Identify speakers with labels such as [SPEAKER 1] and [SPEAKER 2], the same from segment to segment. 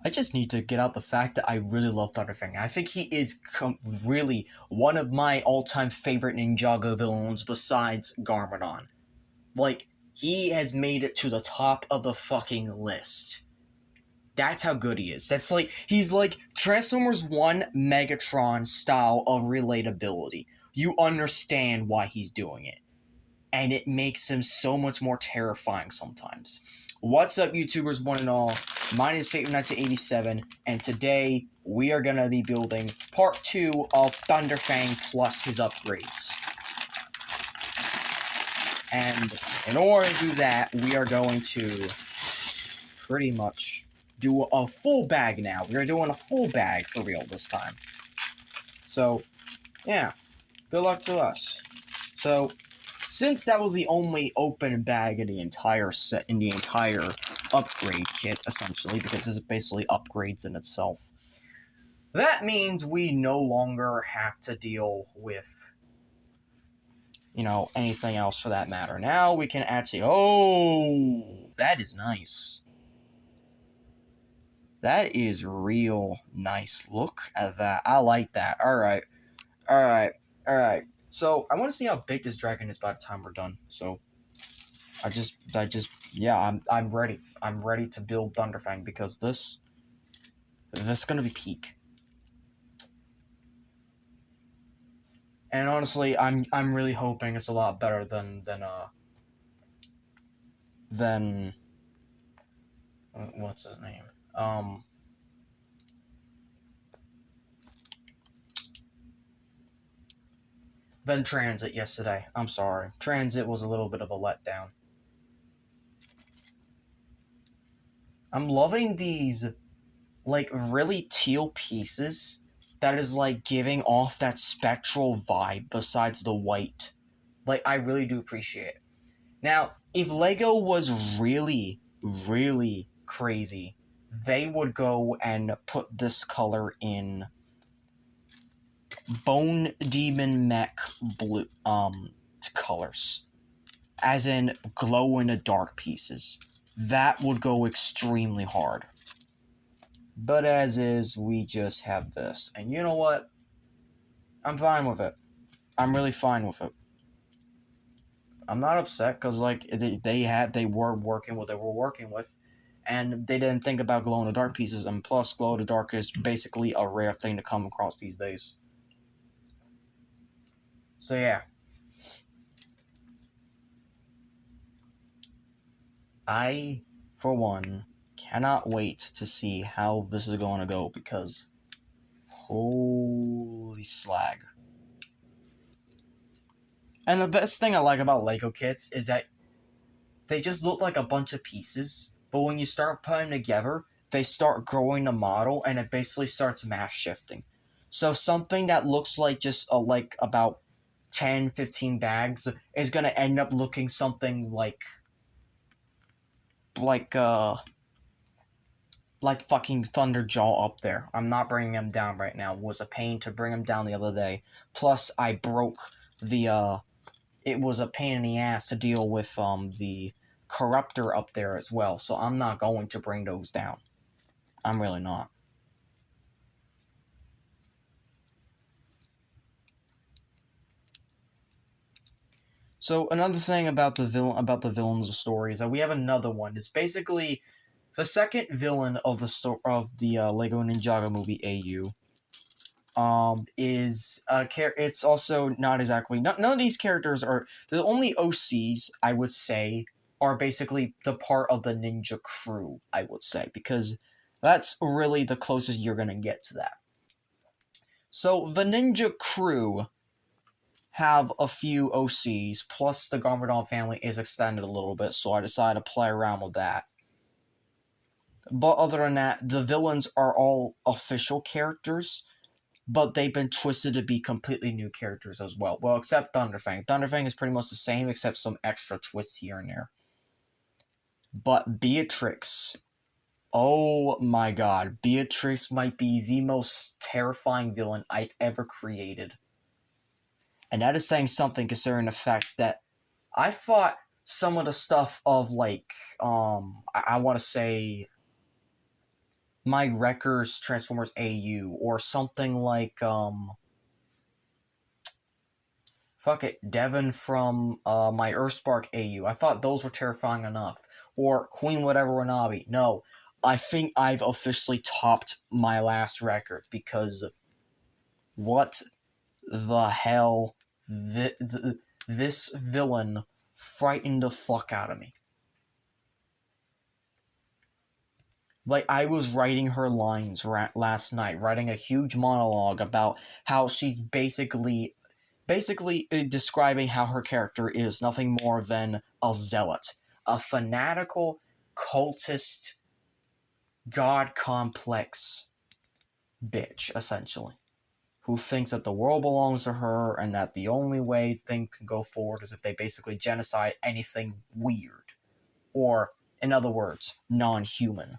[SPEAKER 1] I just need to get out the fact that I really love Thunderfang. I think he is really one of my all-time favorite Ninjago villains besides Garmadon. Like, he has made it to the top of the fucking list. That's how good he is. He's like Transformers 1 Megatron style of relatability. You understand why he's doing it. And it makes him so much more terrifying sometimes. What's up, YouTubers, one and all? My name is Fate1987, and today we are going to be building part 2 of Thunderfang plus his upgrades. And in order to do that, we are going to pretty much do a full bag now. We're doing a full bag for real this time. So, yeah. Good luck to us. So, since that was the only open bag in the entire set, in the entire upgrade kit, essentially, because this is basically upgrades in itself, that means we no longer have to deal with, anything else for that matter. Now we can actually, oh, that is nice. That is real nice. Look at that. I like that. Alright. So, I want to see how big this dragon is by the time we're done. So, I'm ready. I'm ready to build Thunderfang because this is gonna be peak. And honestly, I'm really hoping it's a lot better than what's his name? Than Transit yesterday. I'm sorry. Transit was a little bit of a letdown. I'm loving these, like, really teal pieces that is, like, giving off that spectral vibe besides the white. Like, I really do appreciate it. Now, if Lego was really, really crazy, they would go and put this color in Bone Demon Mech blue colors, as in glow in the dark pieces. That would go extremely hard. But as is, we just have this, and you know what? I'm fine with it. I'm really fine with it. I'm not upset because like they were working what they were working with, and they didn't think about glow in the dark pieces. And plus, glow in the dark is basically a rare thing to come across these days. So yeah. I, for one, cannot wait to see how this is going to go because holy slag. And the best thing I like about Lego kits is that they just look like a bunch of pieces, but when you start putting them together, they start growing the model and it basically starts mass shifting. So something that looks like just like about 10, 15 bags is going to end up looking something like fucking Thunderjaw up there. I'm not bringing him down right now. It was a pain to bring him down the other day. Plus, I broke the, it was a pain in the ass to deal with, the Corruptor up there as well. So I'm not going to bring those down. I'm really not. So another thing about the villain's story is that we have another one. It's basically the second villain of the Lego Ninjago Movie AU. It's also not exactly none of these characters are the only OCs I would say are basically the part of the ninja crew, I would say, because that's really the closest you're gonna get to that. So the ninja crew have a few OCs, plus the Garmadon family is extended a little bit, so I decided to play around with that. But other than that, the villains are all official characters, but they've been twisted to be completely new characters as well. Well, except Thunderfang. Thunderfang is pretty much the same, except some extra twists here and there. But Beatrix, oh my god, Beatrix might be the most terrifying villain I've ever created. And that is saying something considering the fact that I fought some of the stuff of, like, I want to say my Wreckers Transformers AU, or something like, fuck it, Devon from my Earthspark AU. I thought those were terrifying enough. Or Queen Whatever Wanabe. No, I think I've officially topped my last record, because what the hell? This villain frightened the fuck out of me. Like, I was writing her lines last night, writing a huge monologue about how she's basically describing how her character is nothing more than a zealot, a fanatical, cultist, god complex bitch, essentially, who thinks that the world belongs to her and that the only way things can go forward is if they basically genocide anything weird, or, in other words, non-human.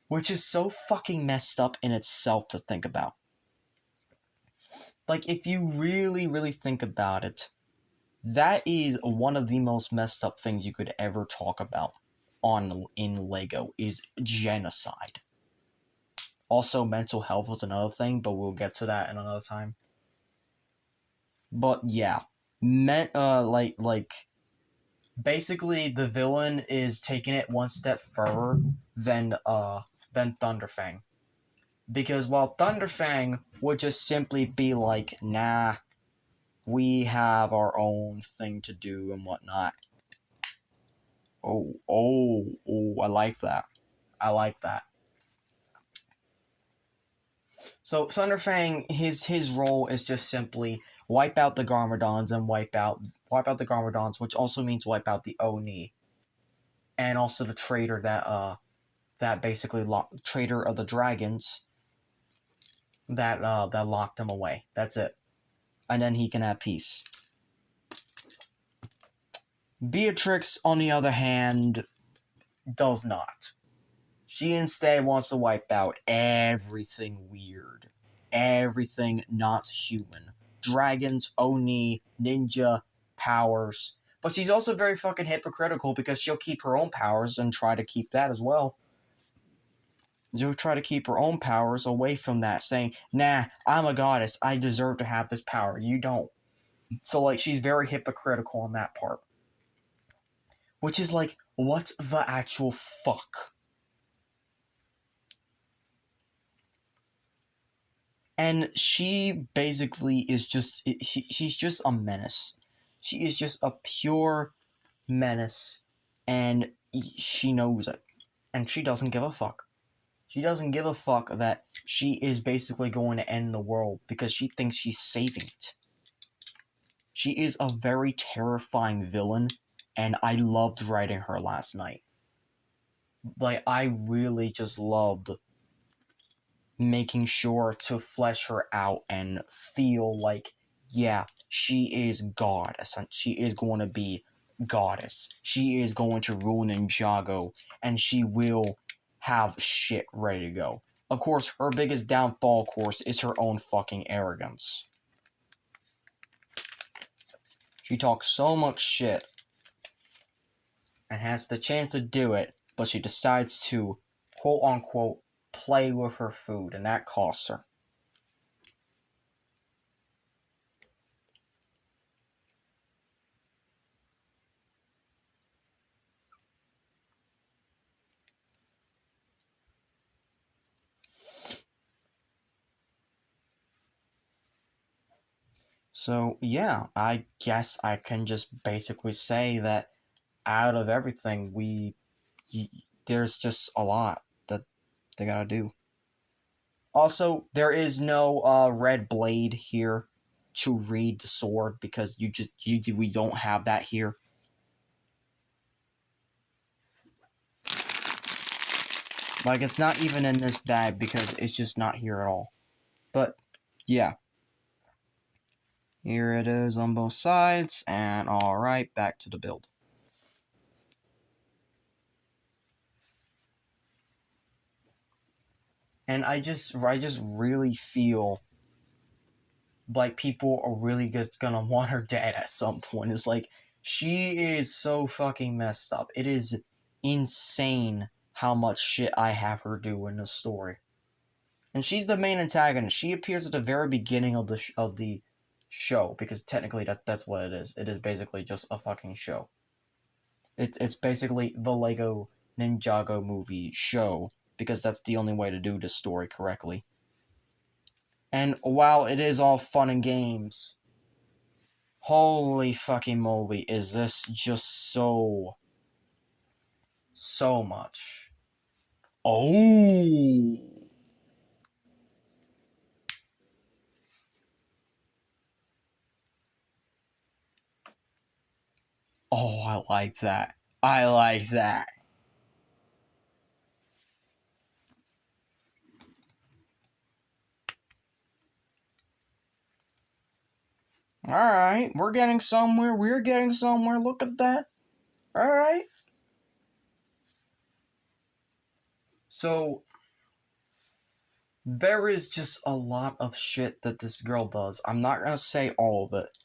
[SPEAKER 1] Which is so fucking messed up in itself to think about. Like, if you really, really think about it, that is one of the most messed up things you could ever talk about in Lego, is genocide. Also, mental health was another thing, but we'll get to that in another time. But yeah, basically the villain is taking it one step further than Thunderfang. Because while Thunderfang would just simply be like, nah, we have our own thing to do and whatnot. Oh, I like that. I like that. So Thunderfang, his role is just simply wipe out the Garmadons and wipe out the Garmadons, which also means wipe out the Oni, and also the traitor that basically traitor of the dragons that locked him away. That's it, and then he can have peace. Beatrix, on the other hand, does not. She instead wants to wipe out everything weird. Everything not human. Dragons, Oni, ninja, powers. But she's also very fucking hypocritical, because she'll keep her own powers and try to keep that as well. She'll try to keep her own powers away from that, saying, nah, I'm a goddess, I deserve to have this power, you don't. So, like, she's very hypocritical on that part. Which is like, what the actual fuck? And she basically is just, she's just a menace. She is just a pure menace, and she knows it. And she doesn't give a fuck. She doesn't give a fuck that she is basically going to end the world because she thinks she's saving it. She is a very terrifying villain, and I loved writing her last night. Like, I really just loved making sure to flesh her out and feel like, yeah, she is God. She is going to be goddess. She is going to rule Ninjago, and she will have shit ready to go. Of course, her biggest downfall, of course, is her own fucking arrogance. She talks so much shit and has the chance to do it, but she decides to, quote-unquote, play with her food, and that costs her. So, yeah, I guess I can just basically say that out of everything, there's just a lot that they gotta do. Also, there is no red blade here to read the sword, because we don't have that here. Like, it's not even in this bag because it's just not here at all. But, yeah. Here it is on both sides, and alright, back to the build. And I just really feel like people are really just gonna want her dead at some point. It's like, she is so fucking messed up. It is insane how much shit I have her do in the story. And she's the main antagonist. She appears at the very beginning of the show, because technically that's what it is. It is basically just a fucking show. It's basically the Lego Ninjago Movie show, because that's the only way to do this story correctly. And while it is all fun and games, holy fucking moly, is this just so much. Oh! Oh, I like that. I like that. Alright, we're getting somewhere. We're getting somewhere. Look at that. Alright. So, there is just a lot of shit that this girl does. I'm not gonna say all of it.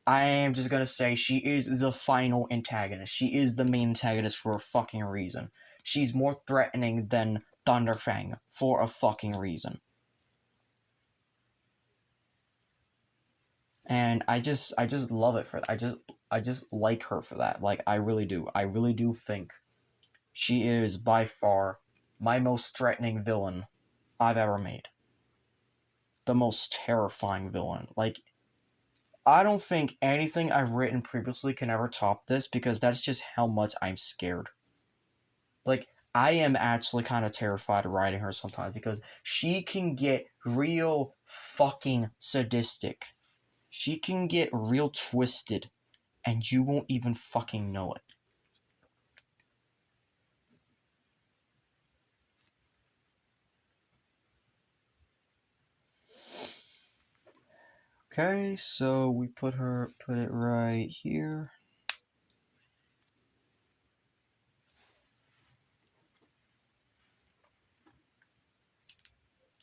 [SPEAKER 1] I am just gonna say she is the final antagonist. She is the main antagonist for a fucking reason. She's more threatening than Thunderfang for a fucking reason. And I just love it for I just like her for that. Like, I really do. I really do think she is by far my most threatening villain I've ever made. The most terrifying villain. Like, I don't think anything I've written previously can ever top this, because that's just how much I'm scared. Like, I am actually kind of terrified of writing her sometimes, because she can get real fucking sadistic. She can get real twisted, and you won't even fucking know it. Okay, so we put it right here.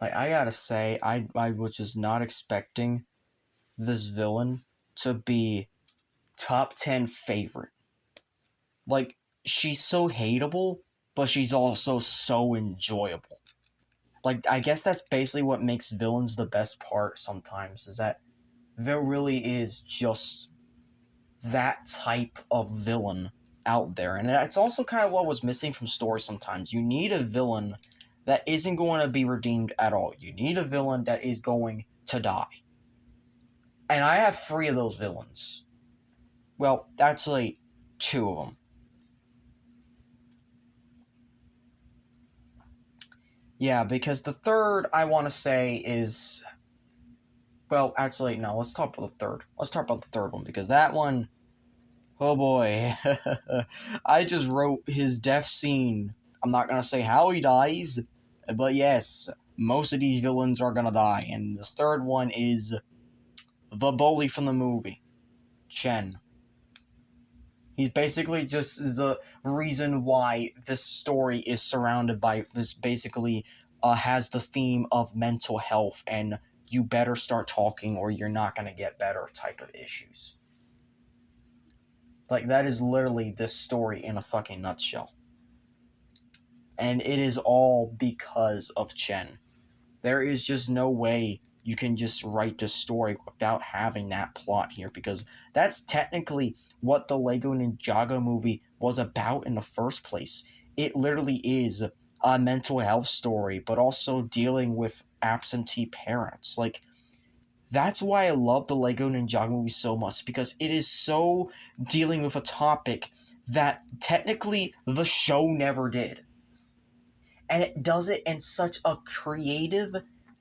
[SPEAKER 1] Like, I gotta say, I was just not expecting this villain to be top 10 favorite. Like, she's so hateable, but she's also so enjoyable. Like, I guess that's basically what makes villains the best part sometimes, is that there really is just that type of villain out there. And that's also kind of what was missing from stories sometimes. You need a villain that isn't going to be redeemed at all. You need a villain that is going to die. And I have 3 of those villains. Well, actually, 2 of them. Yeah, because the third, I want to say, is... Well, actually, no, let's talk about the third. Let's talk about the third one, because that one... Oh boy. I just wrote his death scene. I'm not going to say how he dies, but yes, most of these villains are going to die. And this third one is the bully from the movie, Chen. He's basically just the reason why this story is surrounded by this, basically has the theme of mental health and you better start talking or you're not going to get better type of issues. Like, that is literally this story in a fucking nutshell. And it is all because of Chen. There is just no way you can just write this story without having that plot here, because that's technically what the Lego Ninjago movie was about in the first place. It literally is a mental health story, but also dealing with absentee parents. Like, that's why I love the Lego Ninjago movie so much, because it is so dealing with a topic that technically the show never did. And it does it in such a creative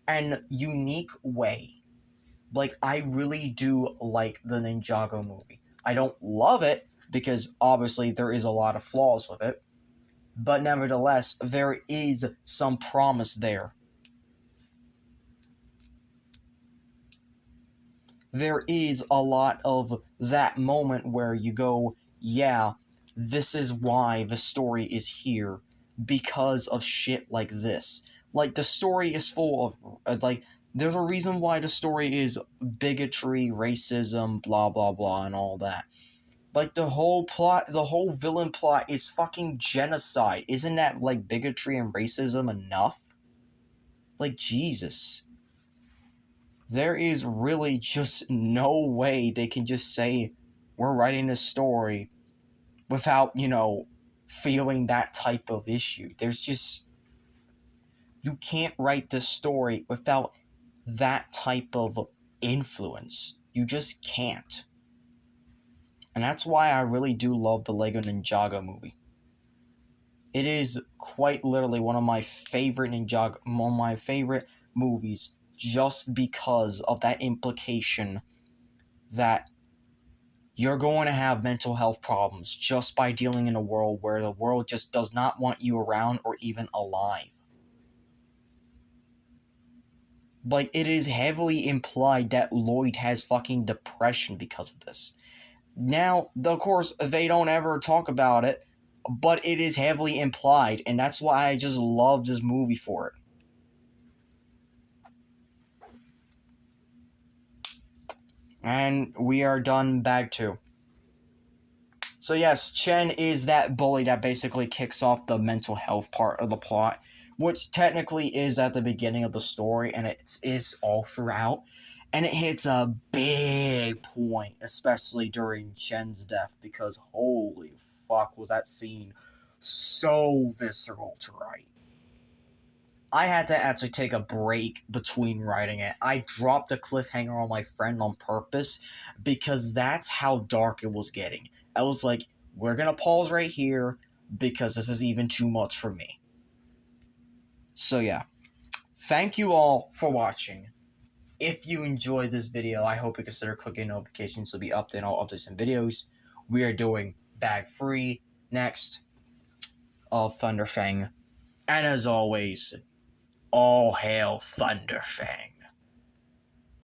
[SPEAKER 1] and unique way. Like, I really do like the Ninjago movie. I don't love it, because obviously there is a lot of flaws with it. But nevertheless, there is some promise there. There is a lot of that moment where you go, yeah, this is why the story is here, because of shit like this. Like, the story is full of, like, there's a reason why the story is bigotry, racism, blah, blah, blah, and all that. Like, the whole plot, the whole villain plot is fucking genocide. Isn't that, like, bigotry and racism enough? Like, Jesus. There is really just no way they can just say, we're writing this story without, feeling that type of issue. There's just... You can't write this story without that type of influence. You just can't. And that's why I really do love the Lego Ninjago movie. It is quite literally one of my favorite movies, just because of that implication that you're going to have mental health problems just by dealing in a world where the world just does not want you around or even alive. Like, it is heavily implied that Lloyd has fucking depression because of this. Now, of course, they don't ever talk about it, but it is heavily implied, and that's why I just love this movie for it. And we are done bag 2. So yes, Chen is that bully that basically kicks off the mental health part of the plot, which technically is at the beginning of the story, and it is all throughout. And it hits a big point, especially during Chen's death, because holy fuck was that scene so visceral to write. I had to actually take a break between writing it. I dropped a cliffhanger on my friend on purpose because that's how dark it was getting. I was like, we're going to pause right here because this is even too much for me. So yeah, thank you all for watching. If you enjoyed this video, I hope you consider clicking notifications to be updated on all updates and videos. We are doing bag 3 next of Thunderfang. And as always, all hail Thunderfang.